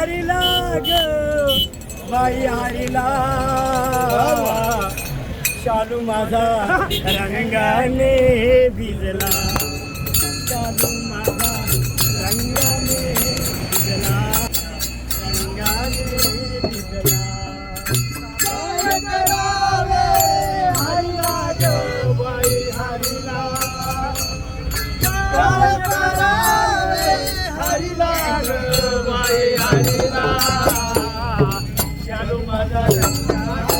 हरिला ग बाई हरिला शालू माझा रंगाने भिजला शालू माझा रंगाने भिजला रंगाने भिजला काय करावे हरिला ग बाई हरिला काय करावे हरिला ग बाई हरिला शालू माझा रंगाने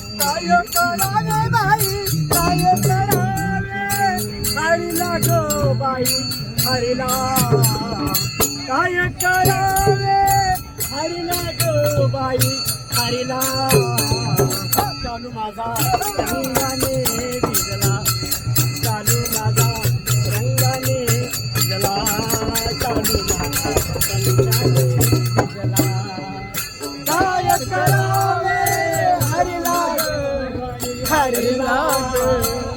करावे बाई काय करावे हरिला गो बाई हरिला काय करावे हरिला गो बाई हरिला चालू माझा रंगाने भिजला चालू माझा रंगाने भिजला चालू माझा रंगाने भिजला काय करावे हरिला ग